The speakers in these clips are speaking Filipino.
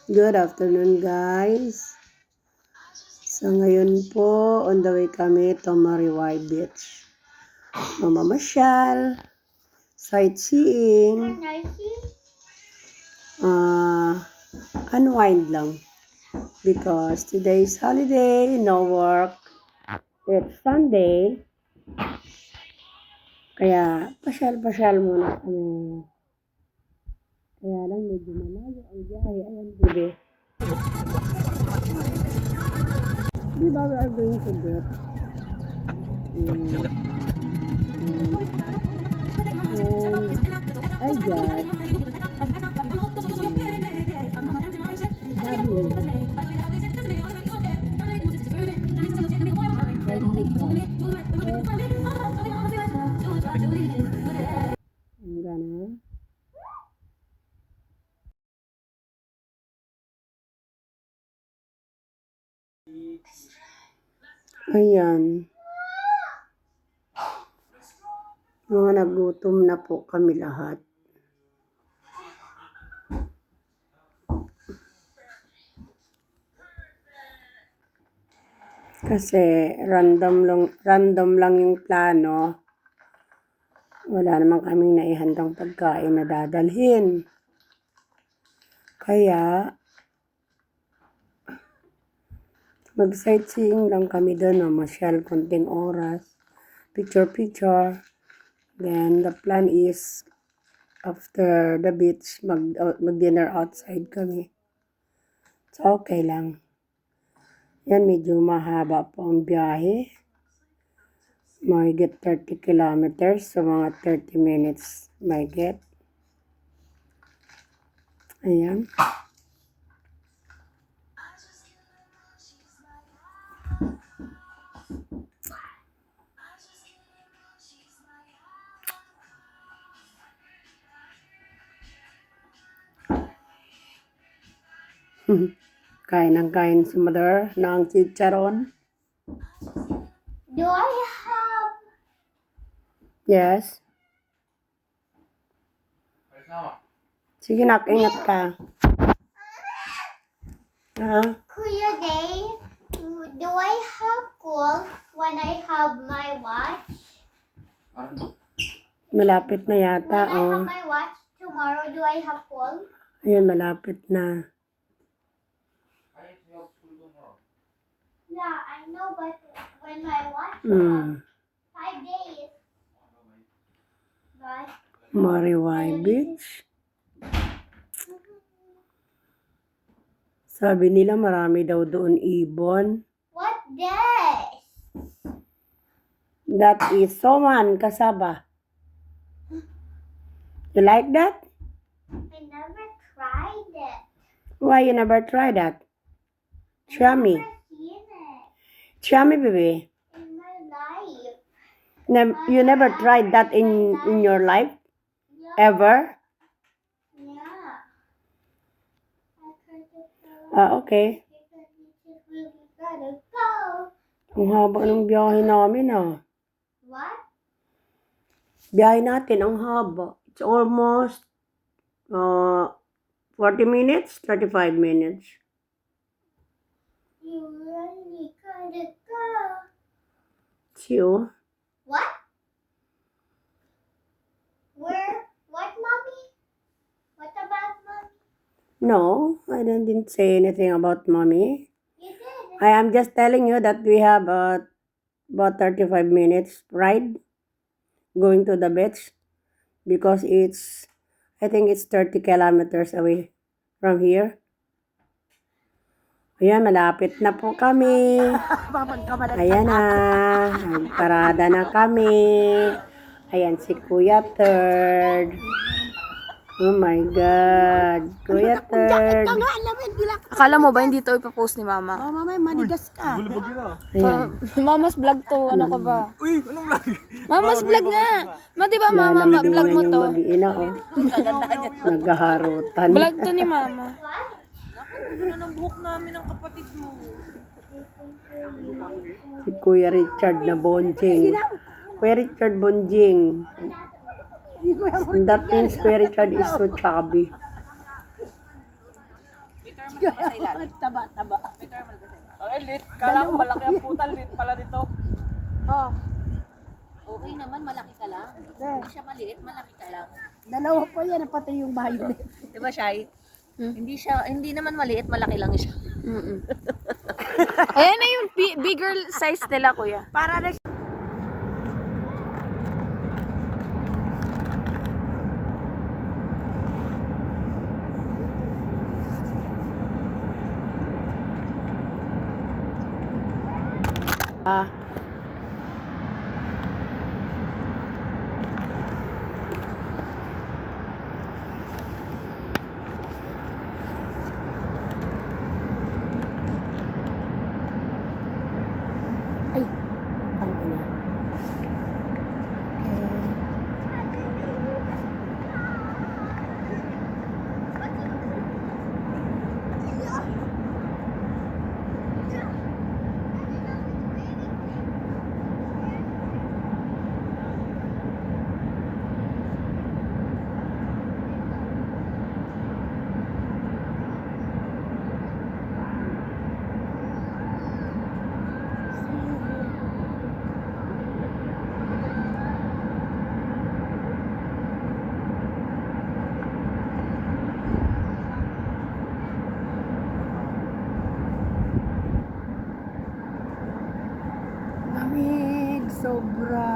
Good afternoon, guys. So, ngayon po, on the way kami to Mariway Beach. Mamamasyal, sightseeing, unwind lang. Because today's holiday, no work. It's Sunday. Kaya, pasyal-pasyal muna kami. Kaya lang, medyo malayo ang biyahe. Ayan, bebe. Di ba we are going to get? I got I'm gonna ayan. Mga nagutom na po kami lahat. Kasi random lang yung plano. Wala naman kaming naihandang pagkain na dadalhin. Kaya, mag-sightseeing lang kami doon, masyal konting oras. Picture. Then, the plan is, after the beach, mag-dinner outside kami. So, okay lang. Yan, medyo mahaba po ang biyahe. Mahigit 30 kilometers. So, mga 30 minutes mahigit. Ayan. Kain si mother ng chicharon. Do I have? Yes. Sige nak, ingat ka. Kuya Day, do I have cool when I have my watch? Malapit na yata. When I have my watch tomorrow, do I have cool? Ayun, malapit na. Yeah, I know, but when my watch 5 days. But Mariway Beach. Sabi nila marami daw doon ibon. what days? That is Soman Kasaba. You like that? I never tried it. Why you never try that? Show me. Never seen it Show me, baby. in my life. You never tried that in your life? Yeah. Ever? Yeah. I tried it. Okay. We gotta go. Ang haba ng biyahe namin, What? Biyahe natin, ang haba. It's almost 40 minutes, 35 minutes. You really gotta go. It's you. What? Where? What, Mommy? What about Mommy? No, I didn't say anything about mommy. You did. I am just telling you that we have about 35 minutes ride going to the beach because I think it's 30 kilometers away from here. Ayan, malapit na po kami. Ayan na, nagparada na kami. Ayan si Kuya Third. Oh my God, Kuya Third. Akala mo ba hindi to ipapost ni Mama? Mamay, manigas ka. Ayan. Mama's vlog to, ano ka ba? Uy, anong vlog? Mama's vlog nga. Di ba Mama, vlog mo to? Yung mag-iina, naghaharutan. Vlog to ni Mama. Si Kuya Richard na Bonjing. Kuya Richard Bonjing. That means Kuya Richard is so chubby. Taba. Ay, lit. Kala ko malaki ang putal. Lit pala dito. Oh, Okay naman, malaki ka lang. Hindi siya maliit, malaki ka lang. dalawa pa yan, pati yung violet. Di ba, Shai? Hindi naman maliit, malaki lang siya. Ayan na yung bigger size nila, kuya. Para na ay, ang ina. Lamig, sobra.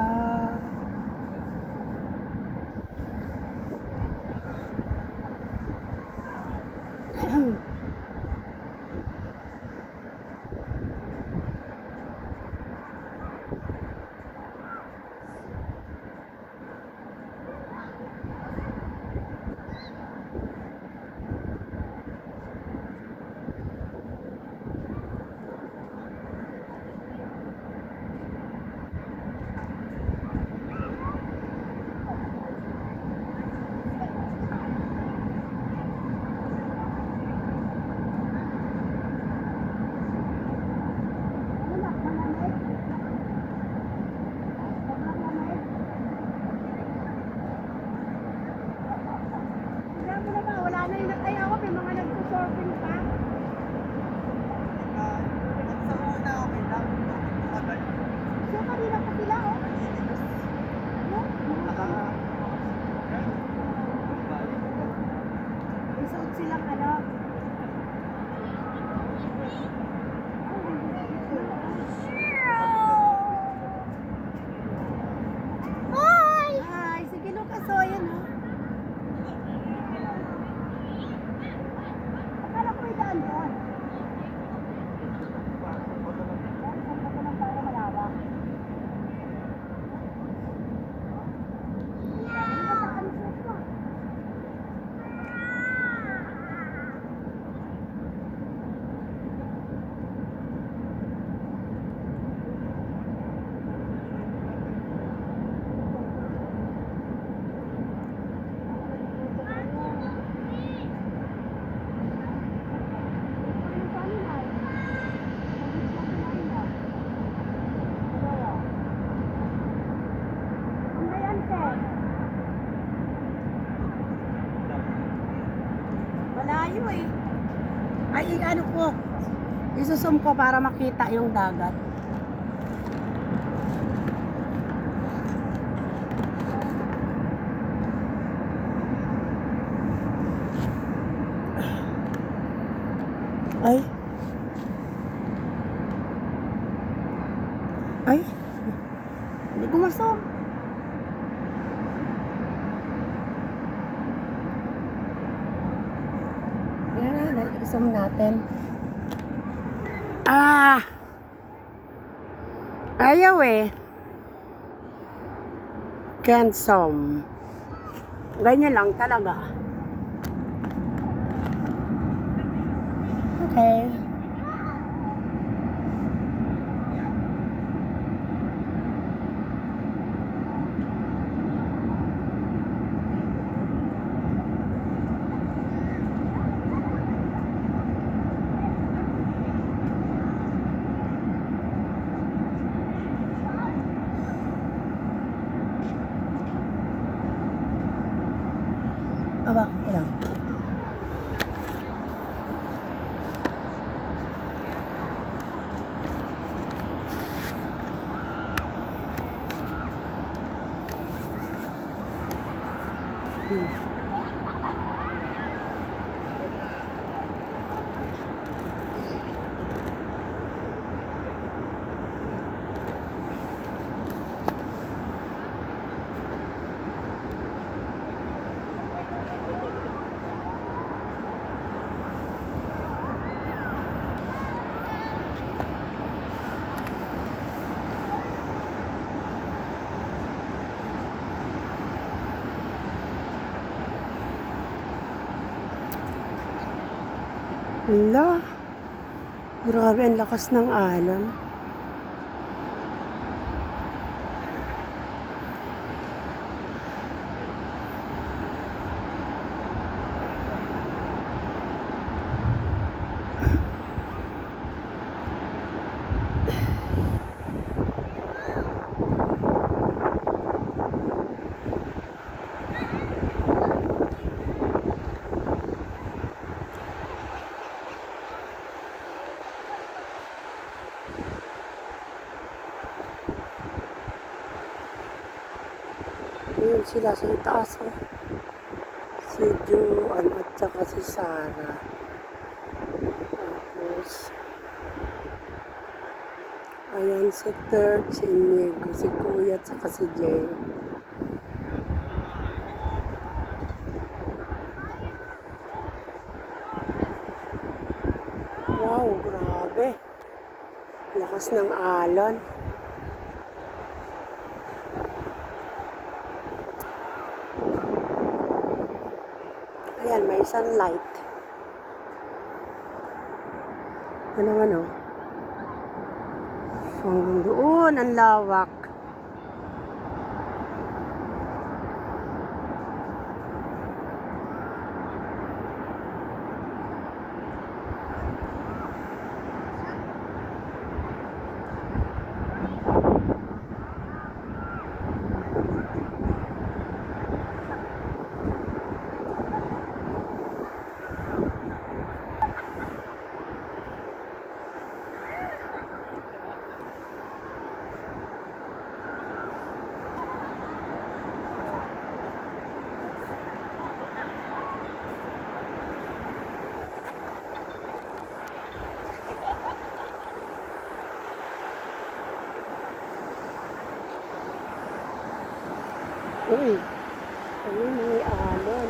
Grabe na ba? Wala na yung natayawa. May mga nagsusurfing pa. Sa una, okay lang. Tagal. So, kanina pa sila, oh. Ano? May suot silang ano. Hi! Hi! Sige, Lucas, oh, yan, oh. Akala ko may daan doon. Saan ka lang para malawak? Ano ba sa kansot ko? Malayo eh. Ay, ano ko, isusum ko para makita yung dagat. Ay. Ay. Hindi ko masum. Yan na, isum natin. Ah. Ayaw eh. Can't zoom. Ganyan lang talaga. Okay. Hala, grabe ang lakas ng alon. Ayun sila sa itaas, oh. Si Juan at saka si Sarah. Tapos, ayan si Third, si Inigo, si Kuya at saka si Jay. Wow, grabe. Lakas ng alon. Ayan, may sunlight. Ano naman, oh. Hanggang doon, ang lawak. Uy, ayun, may alon.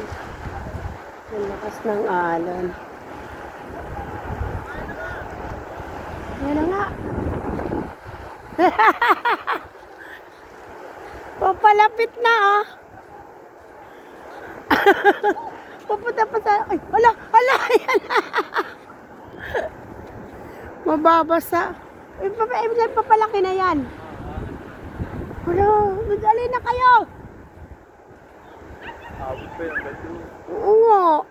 Ang lakas ng alon. Yan na nga. Papalapit na, oh. Pupunta pa sa... Ay, hala, hala, ayan na. Mababasa. Papalaki na yan. Hala, madali na kayo. Oo nga.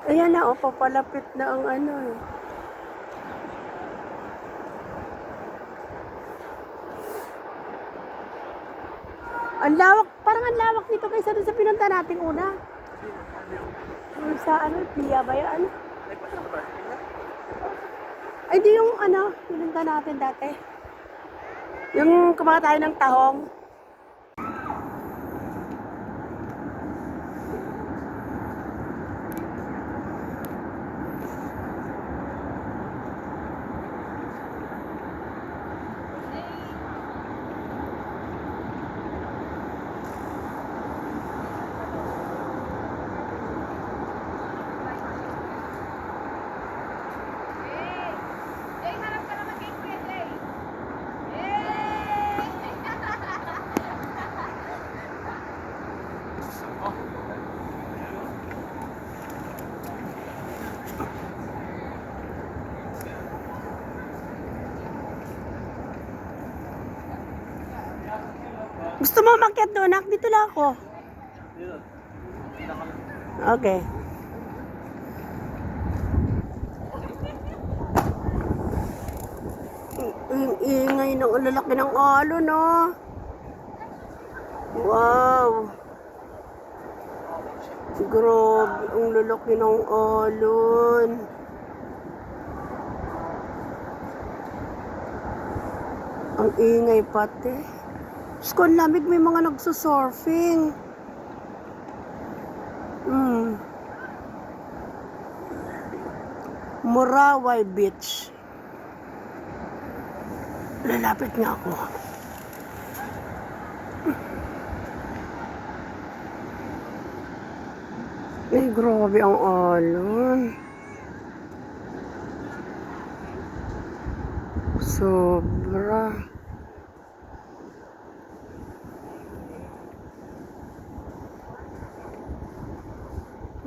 Ayan na, oh, papalapit na ang ano, eh. Ang lawak, parang ang lawak nito kaysa doon sa pinunta nating una. Yung sa ano, Pia ba yan? Ay, di yung ano, pinunta natin dati. Yung kumaka tayo ng tahong. Gusto mo umakyat doon, nak? Dito lang ako. Okay. Ang ingay ng lalaki ng alon, no? Wow. Grabe, ang lalaki ng alon. Ang ingay pati. Diyos ko, ang lamig, may mga nagsusurfing. Morawai Beach. Lalapit nga ako. Ay, grabe ang alon. Sobra.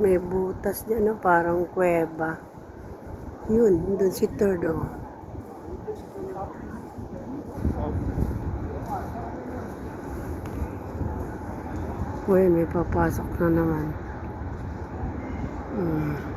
May butas dyan, no? Parang kuweba. Yun, doon si third, oh. Uy, may papasok na naman. Hmm.